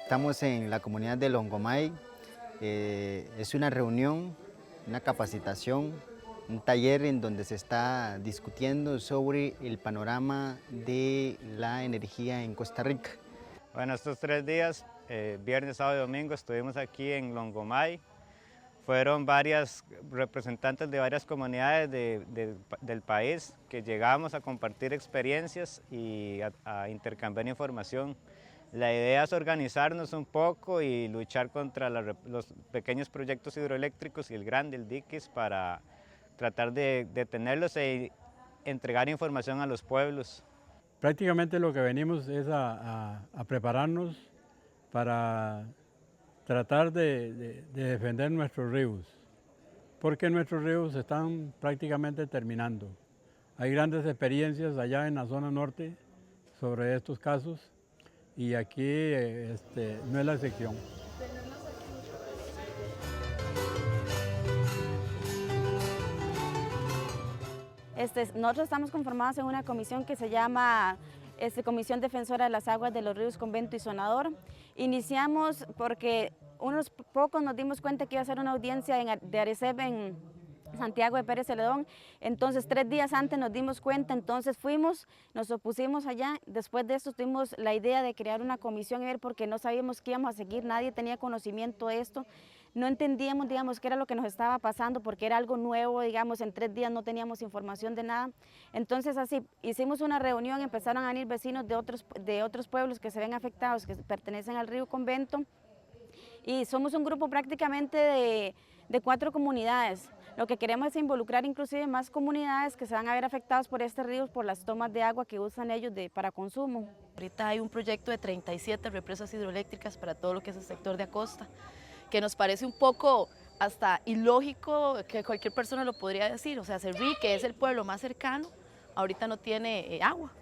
Estamos en la comunidad de Longomay. Es una reunión, una capacitación, un taller en donde se está discutiendo sobre el panorama de la energía en Costa Rica. Bueno, estos 3 días, viernes, sábado y domingo, estuvimos aquí en Longomay. Fueron varias representantes de varias comunidades del país que llegamos a compartir experiencias y a intercambiar información. La idea es organizarnos un poco y luchar contra los pequeños proyectos hidroeléctricos y el grande, el diques, para tratar de detenerlos e entregar información a los pueblos. Prácticamente lo que venimos es a prepararnos para tratar de defender nuestros ríos, porque nuestros ríos están prácticamente terminando. Hay grandes experiencias allá en la zona norte sobre estos casos y aquí no es la excepción. Nosotros estamos conformados en una comisión que se llama Comisión Defensora de las Aguas de los Ríos Convento y Sonador. Iniciamos porque unos pocos nos dimos cuenta que iba a ser una audiencia de Arecep en Santiago de Pérez Celedón. Entonces 3 días antes nos dimos cuenta, entonces fuimos, nos opusimos allá. Después de esto tuvimos la idea de crear una comisión y ver, porque no sabíamos qué íbamos a seguir, nadie tenía conocimiento de esto. No entendíamos, digamos, qué era lo que nos estaba pasando, porque era algo nuevo, digamos, en 3 días no teníamos información de nada. Entonces así hicimos una reunión, empezaron a venir vecinos de otros pueblos que se ven afectados, que pertenecen al río Convento, y somos un grupo prácticamente de 4 comunidades. Lo que queremos es involucrar inclusive más comunidades que se van a ver afectadas por este río, por las tomas de agua que usan ellos para consumo. Ahorita hay un proyecto de 37 represas hidroeléctricas para todo lo que es el sector de Acosta, que nos parece un poco hasta ilógico, que cualquier persona lo podría decir. O sea, Cerrí, que es el pueblo más cercano, ahorita no tiene agua.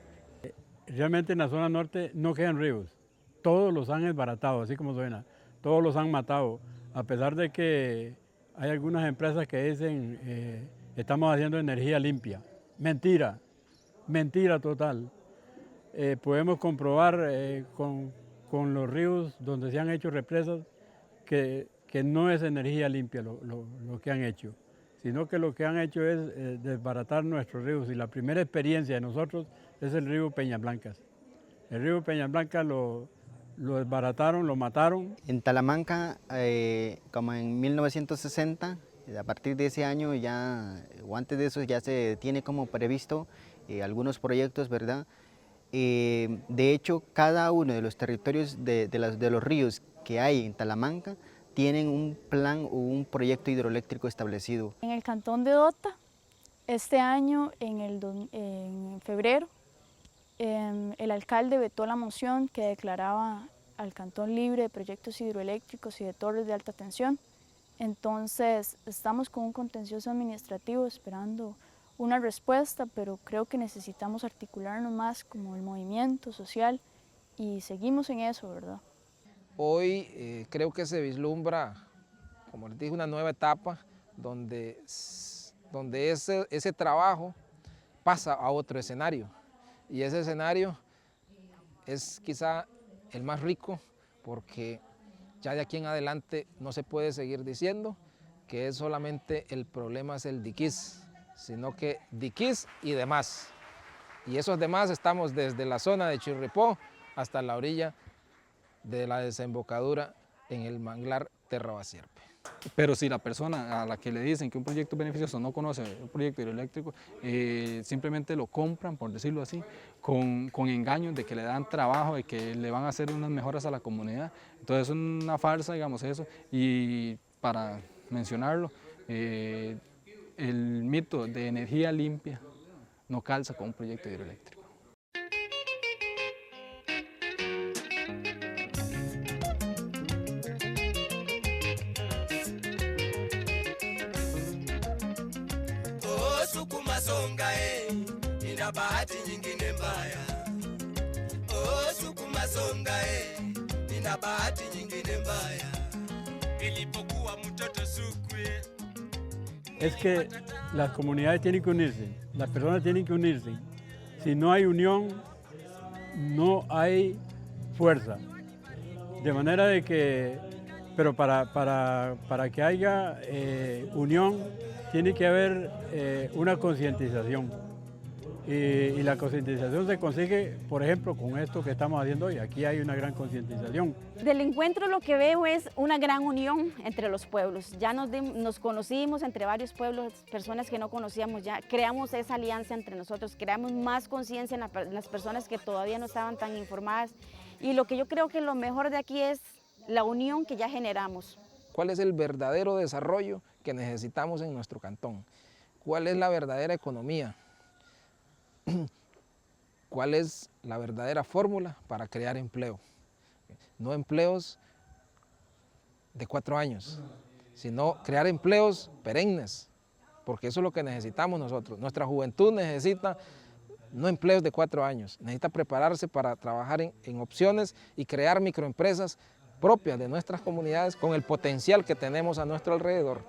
Realmente en la zona norte no quedan ríos, todos los han desbaratado, así como suena, todos los han matado, a pesar de que hay algunas empresas que dicen estamos haciendo energía limpia. Mentira, mentira total. Podemos comprobar con los ríos donde se han hecho represas que no es energía limpia lo que han hecho, sino que lo que han hecho es desbaratar nuestros ríos. Y la primera experiencia de nosotros es el río Peñasblancas. El río Peñasblancas lo desbarataron, lo mataron. En Talamanca, como en 1960, a partir de ese año ya, o antes de eso, ya se tiene como previsto algunos proyectos, ¿verdad? De hecho, cada uno de los territorios de los ríos que hay en Talamanca tienen un plan o un proyecto hidroeléctrico establecido. En el cantón de Dota, este año, en febrero, el alcalde vetó la moción que declaraba al cantón libre de proyectos hidroeléctricos y de torres de alta tensión. Entonces estamos con un contencioso administrativo esperando una respuesta, pero creo que necesitamos articularnos más como el movimiento social y seguimos en eso, ¿verdad? Hoy creo que se vislumbra, como les dije, una nueva etapa donde ese trabajo pasa a otro escenario. Y ese escenario es quizá el más rico, porque ya de aquí en adelante no se puede seguir diciendo que es solamente el problema es el diquís, sino que diquís y demás. Y esos demás estamos desde la zona de Chirripó hasta la orilla de la desembocadura en el manglar Terrabasierpe. Pero si la persona a la que le dicen que un proyecto beneficioso no conoce un proyecto hidroeléctrico, simplemente lo compran, por decirlo así, con engaños de que le dan trabajo, de que le van a hacer unas mejoras a la comunidad. Entonces es una farsa, digamos, eso. Y para mencionarlo, el mito de energía limpia no calza con un proyecto hidroeléctrico. Nina bahati nyingine mbaya. Oh, sukuma songa nina bahati nyingine mbaya. Nilipokuwa mtoto sukwe. Es que las comunidades tienen que unirse, las personas tienen que unirse. Si no hay unión, no hay fuerza. De manera de que, pero para que haya unión, tiene que haber una concientización. Y la concientización se consigue, por ejemplo, con esto que estamos haciendo hoy. Aquí hay una gran concientización. Del encuentro lo que veo es una gran unión entre los pueblos. Ya nos conocimos entre varios pueblos, personas que no conocíamos ya. Creamos esa alianza entre nosotros, creamos más conciencia en las personas que todavía no estaban tan informadas. Y lo que yo creo que lo mejor de aquí es la unión que ya generamos. ¿Cuál es el verdadero desarrollo que necesitamos en nuestro cantón? ¿Cuál es la verdadera economía? ¿Cuál es la verdadera fórmula para crear empleo? No empleos de 4 años, sino crear empleos perennes, porque eso es lo que necesitamos nosotros. Nuestra juventud necesita no empleos de 4 años, necesita prepararse para trabajar en opciones y crear microempresas propias de nuestras comunidades con el potencial que tenemos a nuestro alrededor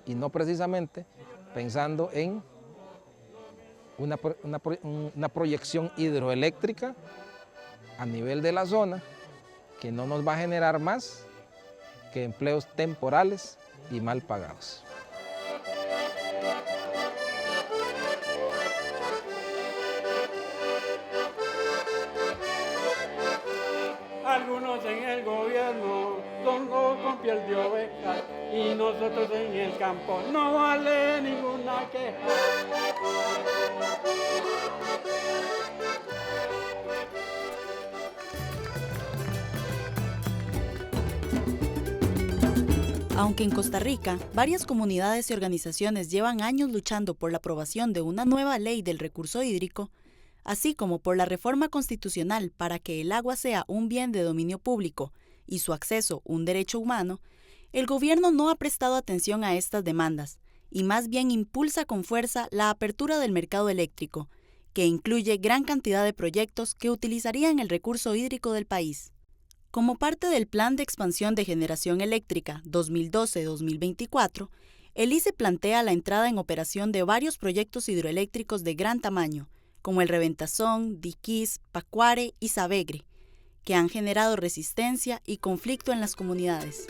y no precisamente pensando en una proyección hidroeléctrica a nivel de la zona que no nos va a generar más que empleos temporales y mal pagados. Algunos en el gobierno son con piel de oveja y nosotros en el campo no vale ninguna queja. Aunque en Costa Rica, varias comunidades y organizaciones llevan años luchando por la aprobación de una nueva ley del recurso hídrico, así como por la reforma constitucional para que el agua sea un bien de dominio público y su acceso un derecho humano, el gobierno no ha prestado atención a estas demandas y más bien impulsa con fuerza la apertura del mercado eléctrico, que incluye gran cantidad de proyectos que utilizarían el recurso hídrico del país. Como parte del Plan de Expansión de Generación Eléctrica 2012-2024, el ICE plantea la entrada en operación de varios proyectos hidroeléctricos de gran tamaño, como el Reventazón, Diquís, Pacuare y Sabegre, que han generado resistencia y conflicto en las comunidades.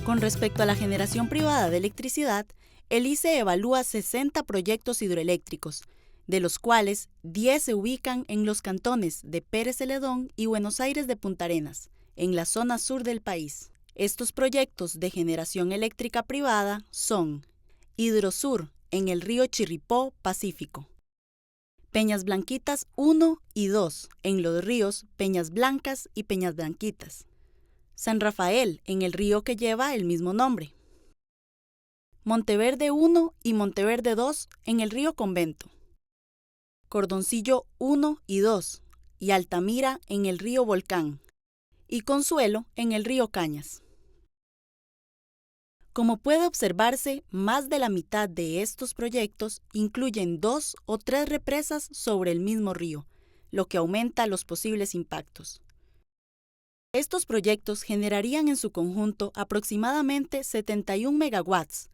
Con respecto a la generación privada de electricidad, el ICE evalúa 60 proyectos hidroeléctricos, de los cuales 10 se ubican en los cantones de Pérez Celedón y Buenos Aires de Punta Arenas, en la zona sur del país. Estos proyectos de generación eléctrica privada son Hidrosur, en el río Chirripó, Pacífico; Peñas Blanquitas 1 y 2, en los ríos Peñas Blancas y Peñas Blanquitas; San Rafael, en el río que lleva el mismo nombre; Monteverde 1 y Monteverde 2, en el río Convento; Cordoncillo 1 y 2, y Altamira, en el río Volcán; y Consuelo, en el río Cañas. Como puede observarse, más de la mitad de estos proyectos incluyen 2 o 3 represas sobre el mismo río, lo que aumenta los posibles impactos. Estos proyectos generarían en su conjunto aproximadamente 71 megawatts,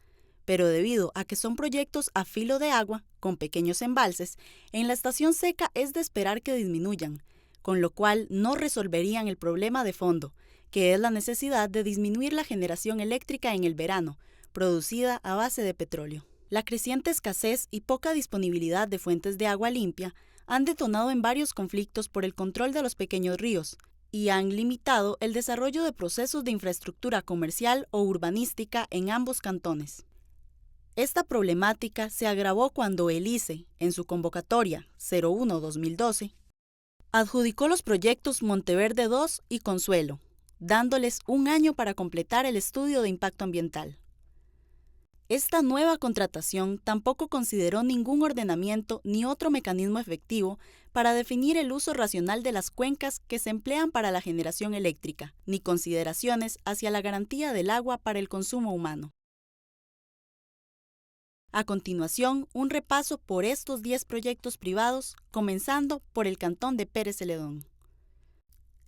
pero debido a que son proyectos a filo de agua, con pequeños embalses, en la estación seca es de esperar que disminuyan, con lo cual no resolverían el problema de fondo, que es la necesidad de disminuir la generación eléctrica en el verano, producida a base de petróleo. La creciente escasez y poca disponibilidad de fuentes de agua limpia han detonado en varios conflictos por el control de los pequeños ríos y han limitado el desarrollo de procesos de infraestructura comercial o urbanística en ambos cantones. Esta problemática se agravó cuando el ICE, en su convocatoria 01-2012, adjudicó los proyectos Monteverde 2 y Consuelo, dándoles un año para completar el estudio de impacto ambiental. Esta nueva contratación tampoco consideró ningún ordenamiento ni otro mecanismo efectivo para definir el uso racional de las cuencas que se emplean para la generación eléctrica, ni consideraciones hacia la garantía del agua para el consumo humano. A continuación, un repaso por estos 10 proyectos privados, comenzando por el cantón de Pérez Celedón.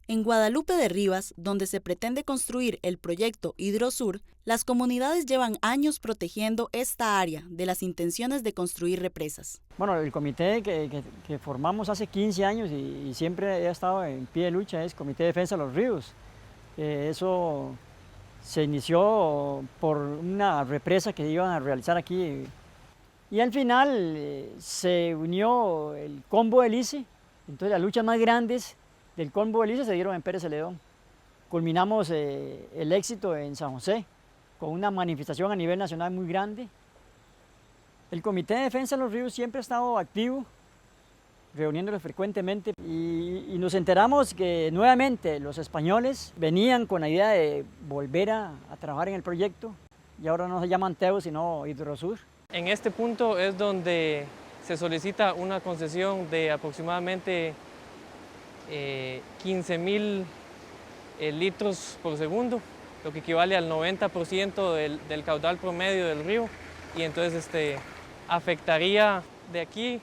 En Guadalupe de Rivas, donde se pretende construir el proyecto Hidrosur, las comunidades llevan años protegiendo esta área de las intenciones de construir represas. Bueno, el comité que formamos hace 15 años y siempre ha estado en pie de lucha es Comité de Defensa de los Ríos. Eso se inició por una represa que iban a realizar aquí y al final se unió el Combo del ICE, entonces las luchas más grandes del Combo del ICE se dieron en Pérez Celedón. Culminamos el éxito en San José con una manifestación a nivel nacional muy grande. El Comité de Defensa de los Ríos siempre ha estado activo, reuniéndolos frecuentemente y nos enteramos que nuevamente los españoles venían con la idea de volver a trabajar en el proyecto y ahora no se llaman TEU sino Hidrosur. En este punto es donde se solicita una concesión de aproximadamente 15.000 litros por segundo, lo que equivale al 90% del caudal promedio del río y entonces afectaría de aquí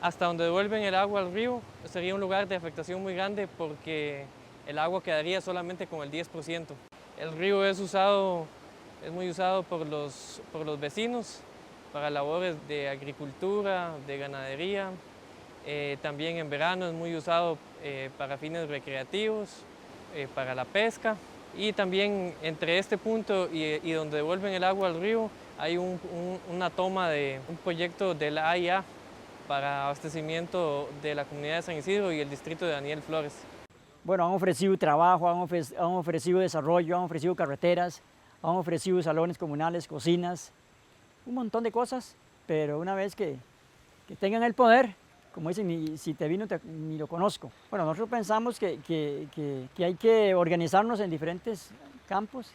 hasta donde devuelven el agua al río, sería un lugar de afectación muy grande porque el agua quedaría solamente con el 10%. El río es muy usado por los vecinos para labores de agricultura, de ganadería, también en verano es muy usado para fines recreativos, para la pesca y también entre este punto y donde devuelven el agua al río hay una toma de un proyecto de la AIA para abastecimiento de la comunidad de San Isidro y el distrito de Daniel Flores. Bueno, han ofrecido trabajo, han ofrecido desarrollo, han ofrecido carreteras, han ofrecido salones comunales, cocinas, un montón de cosas, pero una vez que tengan el poder, como dicen, ni si te vino ni lo conozco. Bueno, nosotros pensamos que hay que organizarnos en diferentes campos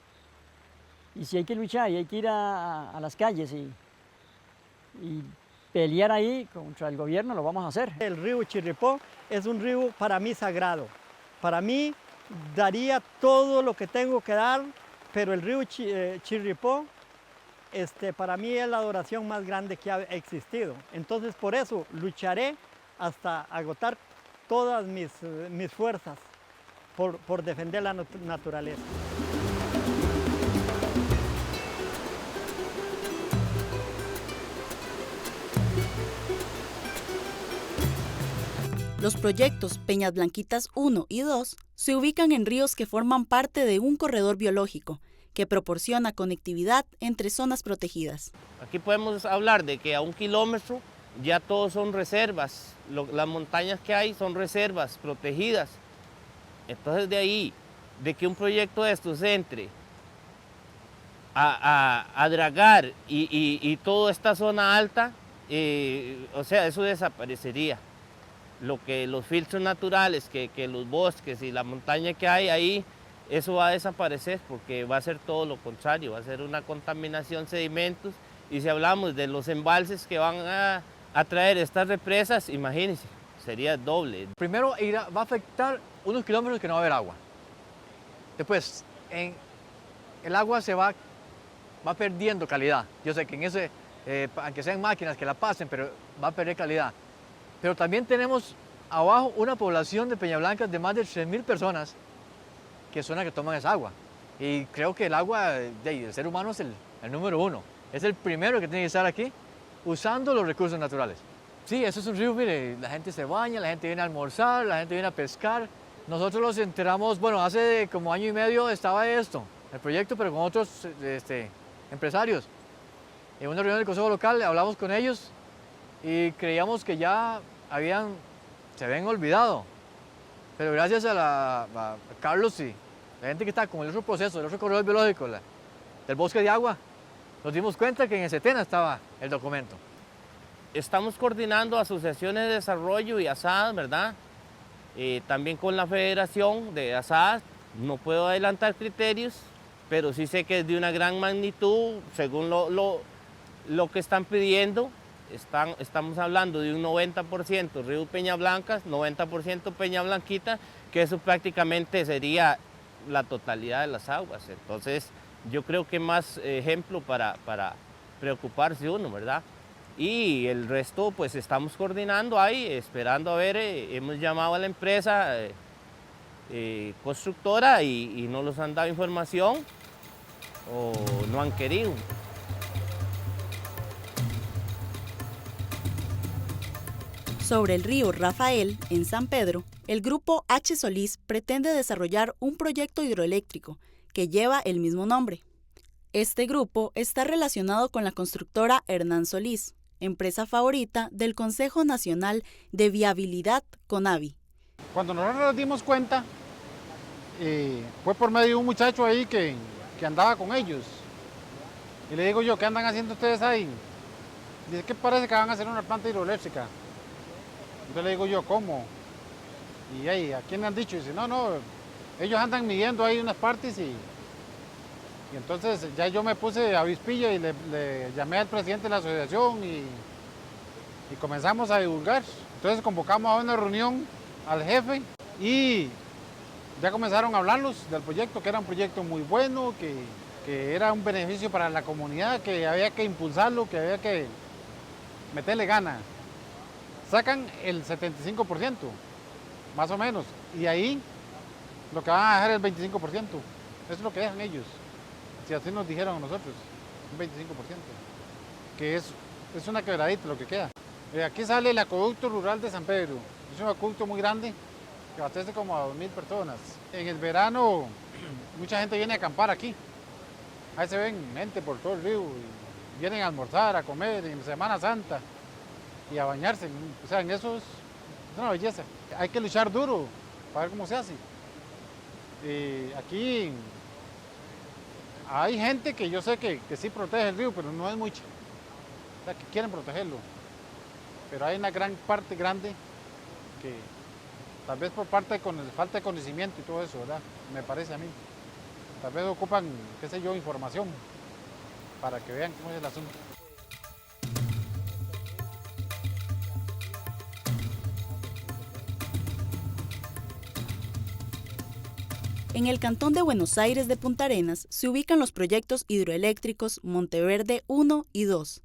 y si hay que luchar y hay que ir a las calles y pelear ahí contra el gobierno, lo vamos a hacer. El río Chirripó es un río para mí sagrado. Para mí daría todo lo que tengo que dar, pero el río Chirripó para mí es la adoración más grande que ha existido. Entonces por eso lucharé hasta agotar todas mis fuerzas por defender la naturaleza. Los proyectos Peñas Blanquitas 1 y 2 se ubican en ríos que forman parte de un corredor biológico que proporciona conectividad entre zonas protegidas. Aquí podemos hablar de que a 1 kilómetro ya todos son reservas, las montañas que hay son reservas protegidas. Entonces de ahí, de que un proyecto de estos entre a dragar y toda esta zona alta, o sea, eso desaparecería. Los filtros naturales, que los bosques y la montaña que hay ahí, eso va a desaparecer porque va a ser todo lo contrario, va a ser una contaminación, sedimentos. Y si hablamos de los embalses que van a traer estas represas, imagínense, sería doble. Primero va a afectar unos kilómetros que no va a haber agua. Después, el agua se va perdiendo calidad. Yo sé que en ese, aunque sean máquinas que la pasen, pero va a perder calidad. Pero también tenemos abajo una población de Peñablancas de más de 3.000 personas que son las que toman esa agua. Y creo que el agua del ser humano es el número uno. Es el primero que tiene que estar aquí usando los recursos naturales. Sí, eso es un río, mire, la gente se baña, la gente viene a almorzar, la gente viene a pescar. Nosotros los enteramos, bueno, hace como año y medio estaba el proyecto, pero con otros empresarios. En una reunión del Consejo Local hablamos con ellos y creíamos que ya se habían olvidado. Pero gracias a Carlos y la gente que está con el otro proceso, el otro corredor biológico, del bosque de agua, nos dimos cuenta que en el SETENA estaba el documento. Estamos coordinando asociaciones de desarrollo y asadas, ¿verdad? También con la Federación de Asadas. No puedo adelantar criterios, pero sí sé que es de una gran magnitud, según lo que están pidiendo. Estamos hablando de un 90% Río Peñablancas, 90% Peña Blanquita, que eso prácticamente sería la totalidad de las aguas. Entonces, yo creo que más ejemplo para preocuparse uno, ¿verdad? Y el resto, pues estamos coordinando ahí, esperando a ver, hemos llamado a la empresa constructora y no los han dado información o no han querido. Sobre el río Rafael, en San Pedro, el grupo H. Solís pretende desarrollar un proyecto hidroeléctrico que lleva el mismo nombre. Este grupo está relacionado con la constructora Hernán Solís, empresa favorita del Consejo Nacional de Viabilidad CONAVI. Cuando nosotros nos dimos cuenta, fue por medio de un muchacho ahí que andaba con ellos. Y le digo yo, ¿qué andan haciendo ustedes ahí? Dice que parece que van a hacer una planta hidroeléctrica. Entonces le digo yo, ¿cómo? Y ahí, ¿a quién le han dicho? Y dice, no, ellos andan midiendo ahí unas partes y entonces ya yo me puse avispillo y le llamé al presidente de la asociación y comenzamos a divulgar. Entonces convocamos a una reunión al jefe y ya comenzaron a hablarlos del proyecto, que era un proyecto muy bueno, que era un beneficio para la comunidad, que había que impulsarlo, que había que meterle ganas. Sacan el 75%, más o menos, y ahí lo que van a dejar es el 25%. Eso es lo que dejan ellos, si así nos dijeron a nosotros, un 25%, que es una quebradita lo que queda. Aquí sale el acueducto rural de San Pedro, es un acueducto muy grande, que abastece como a 2.000 personas. En el verano mucha gente viene a acampar aquí, ahí se ven gente por todo el río, y vienen a almorzar, a comer en Semana Santa y a bañarse, o sea, en eso es una belleza. Hay que luchar duro para ver cómo se hace. Aquí hay gente que yo sé que sí protege el río, pero no es mucha, o sea, que quieren protegerlo. Pero hay una gran parte grande que tal vez por parte de falta de conocimiento y todo eso, ¿verdad? Me parece a mí. Tal vez ocupan, qué sé yo, información para que vean cómo es el asunto. En el cantón de Buenos Aires de Punta Arenas se ubican los proyectos hidroeléctricos Monteverde 1 y 2,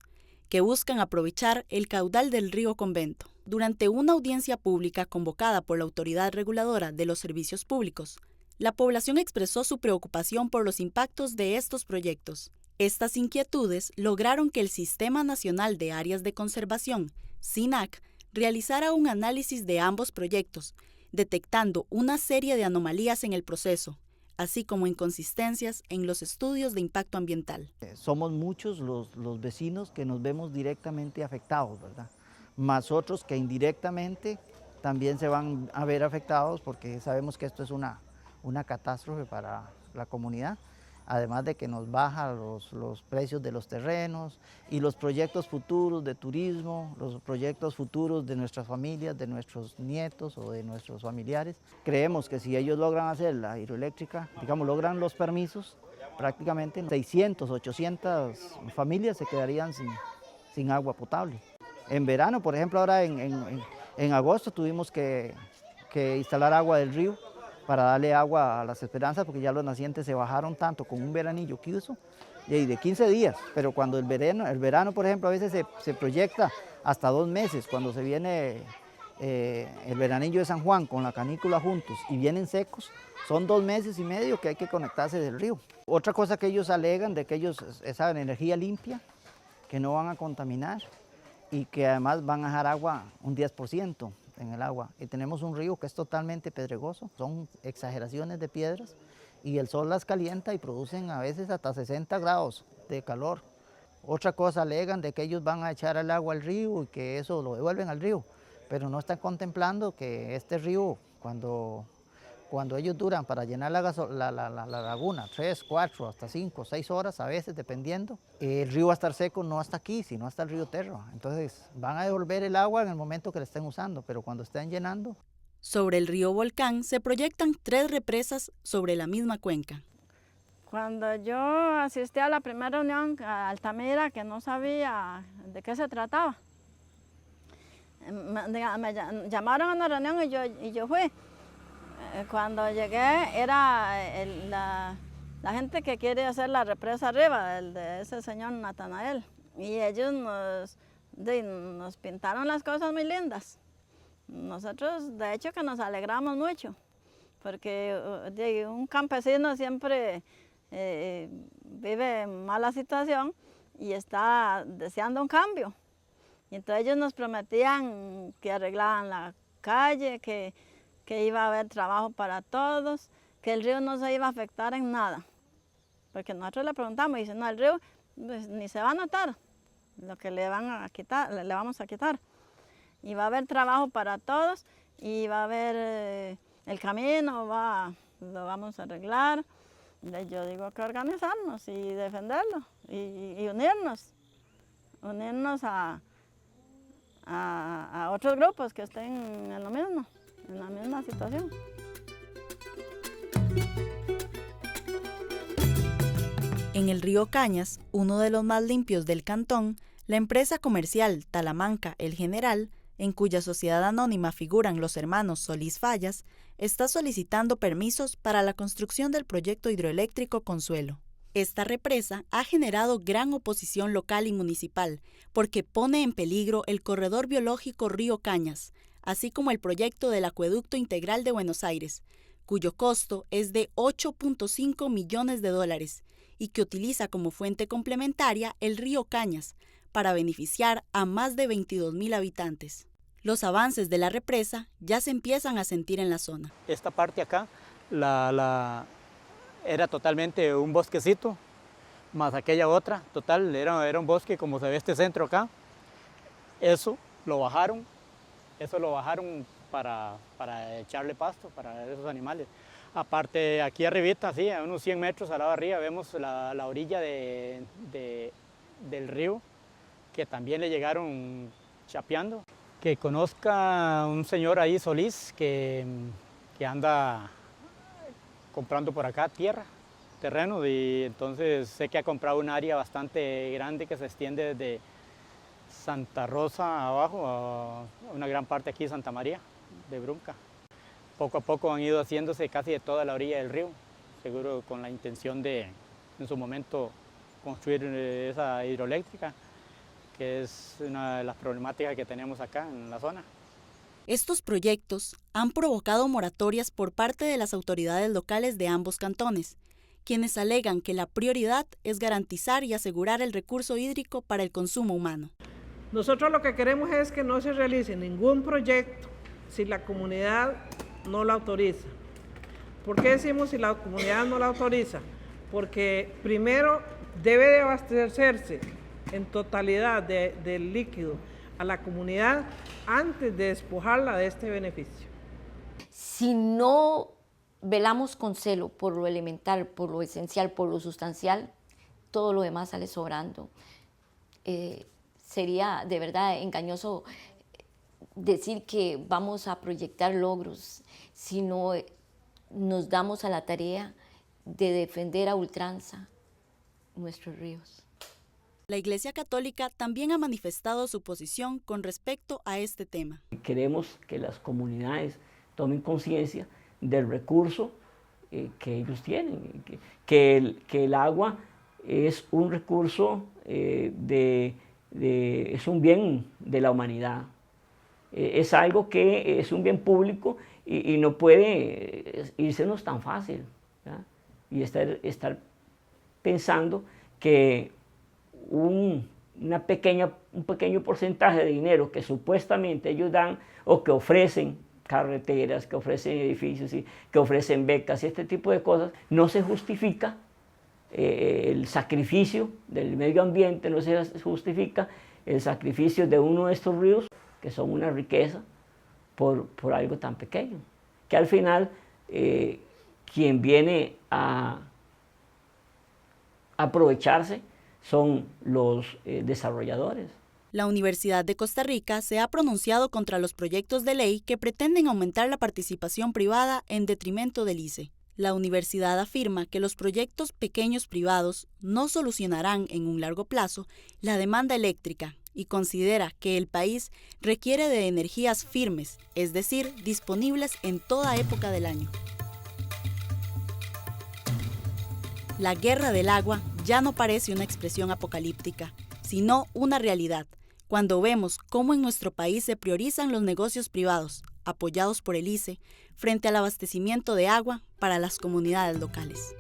que buscan aprovechar el caudal del río Convento. Durante una audiencia pública convocada por la Autoridad Reguladora de los Servicios Públicos, la población expresó su preocupación por los impactos de estos proyectos. Estas inquietudes lograron que el Sistema Nacional de Áreas de Conservación, SINAC, realizara un análisis de ambos proyectos, detectando una serie de anomalías en el proceso, así como inconsistencias en los estudios de impacto ambiental. Somos muchos los vecinos que nos vemos directamente afectados, ¿verdad? Más otros que indirectamente también se van a ver afectados porque sabemos que esto es una catástrofe para la comunidad, además de que nos baja los precios de los terrenos y los proyectos futuros de turismo, los proyectos futuros de nuestras familias, de nuestros nietos o de nuestros familiares. Creemos que si ellos logran hacer la hidroeléctrica, digamos, logran los permisos, prácticamente 600, 800 familias se quedarían sin agua potable. En verano, por ejemplo, ahora en agosto tuvimos que instalar agua del río para darle agua a las Esperanzas, porque ya los nacientes se bajaron tanto con un veranillo que hizo, y de 15 días, pero cuando el verano, por ejemplo, a veces se proyecta hasta 2 meses, cuando se viene el veranillo de San Juan con la canícula juntos y vienen secos, son 2 meses y medio que hay que conectarse del río. Otra cosa que ellos alegan de que ellos saben energía limpia, que no van a contaminar y que además van a dejar agua un 10% en el agua. Y tenemos un río que es totalmente pedregoso, son exageraciones de piedras y el sol las calienta y producen a veces hasta 60 grados de calor. Otra cosa, alegan de que ellos van a echar el agua al río y que eso lo devuelven al río, pero no están contemplando que este río, cuando ellos duran para llenar la laguna, 3, 4, hasta 5, 6 horas a veces, dependiendo, el río va a estar seco no hasta aquí, sino hasta el río Terra. Entonces van a devolver el agua en el momento que la estén usando, pero cuando estén llenando. Sobre el río Volcán se proyectan 3 represas sobre la misma cuenca. Cuando yo asistí a la primera reunión a Altamira, que no sabía de qué se trataba, me llamaron a una reunión y yo fui. Cuando llegué era la gente que quiere hacer la represa arriba, el de ese señor Natanael. Y ellos nos pintaron las cosas muy lindas. Nosotros de hecho que nos alegramos mucho, porque un campesino siempre vive en mala situación y está deseando un cambio. Y entonces ellos nos prometían que arreglaban la calle, que iba a haber trabajo para todos, que el río no se iba a afectar en nada. Porque nosotros le preguntamos y dice, no, el río pues, ni se va a notar lo que le vamos a quitar. Y va a haber trabajo para todos y va a haber el camino, lo vamos a arreglar. Yo digo que organizarnos y defenderlo y unirnos a otros grupos que estén en lo mismo, en la misma situación. En el río Cañas, uno de los más limpios del cantón, la empresa comercial Talamanca El General, en cuya sociedad anónima figuran los hermanos Solís Fallas, está solicitando permisos para la construcción del proyecto hidroeléctrico Consuelo. Esta represa ha generado gran oposición local y municipal porque pone en peligro el corredor biológico Río Cañas, así como el proyecto del Acueducto Integral de Buenos Aires, cuyo costo es de $8.5 millones y que utiliza como fuente complementaria el río Cañas para beneficiar a más de 22.000 habitantes. Los avances de la represa ya se empiezan a sentir en la zona. Esta parte acá era totalmente un bosquecito, más aquella otra, total, era un bosque como se ve este centro acá. Eso lo bajaron para echarle pasto para esos animales. Aparte, aquí arribita, sí, a unos 100 metros al lado de arriba, vemos la orilla del río, que también le llegaron chapeando. Que conozca un señor ahí, Solís, que anda comprando por acá terreno, y entonces sé que ha comprado un área bastante grande que se extiende desde Santa Rosa abajo a una gran parte aquí de Santa María de Brunca. Poco a poco han ido haciéndose casi de toda la orilla del río, seguro con la intención de en su momento construir esa hidroeléctrica, que es una de las problemáticas que tenemos acá en la zona. Estos proyectos han provocado moratorias por parte de las autoridades locales de ambos cantones, quienes alegan que la prioridad es garantizar y asegurar el recurso hídrico para el consumo humano. Nosotros lo que queremos es que no se realice ningún proyecto si la comunidad no lo autoriza. ¿Por qué decimos si la comunidad no la autoriza? Porque primero debe de abastecerse en totalidad del líquido a la comunidad antes de despojarla de este beneficio. Si no velamos con celo por lo elemental, por lo esencial, por lo sustancial, todo lo demás sale sobrando. Sería de verdad engañoso decir que vamos a proyectar logros si no nos damos a la tarea de defender a ultranza nuestros ríos. La Iglesia Católica también ha manifestado su posición con respecto a este tema. Queremos que las comunidades tomen conciencia del recurso que ellos tienen, que el agua es un recurso, es un bien de la humanidad. Es algo que es un bien público y no puede irsenos tan fácil, ¿verdad? Y estar pensando que un pequeño porcentaje de dinero que supuestamente ellos dan o que ofrecen carreteras, que ofrecen edificios, que ofrecen becas y este tipo de cosas, no se justifica el sacrificio del medio ambiente, no se justifica el sacrificio de uno de estos ríos, que son una riqueza, por algo tan pequeño, que al final quien viene a aprovecharse son los desarrolladores. La Universidad de Costa Rica se ha pronunciado contra los proyectos de ley que pretenden aumentar la participación privada en detrimento del ICE. La universidad afirma que los proyectos pequeños privados no solucionarán en un largo plazo la demanda eléctrica y considera que el país requiere de energías firmes, es decir, disponibles en toda época del año. La guerra del agua ya no parece una expresión apocalíptica, sino una realidad, cuando vemos cómo en nuestro país se priorizan los negocios privados, apoyados por el ICE, frente al abastecimiento de agua para las comunidades locales.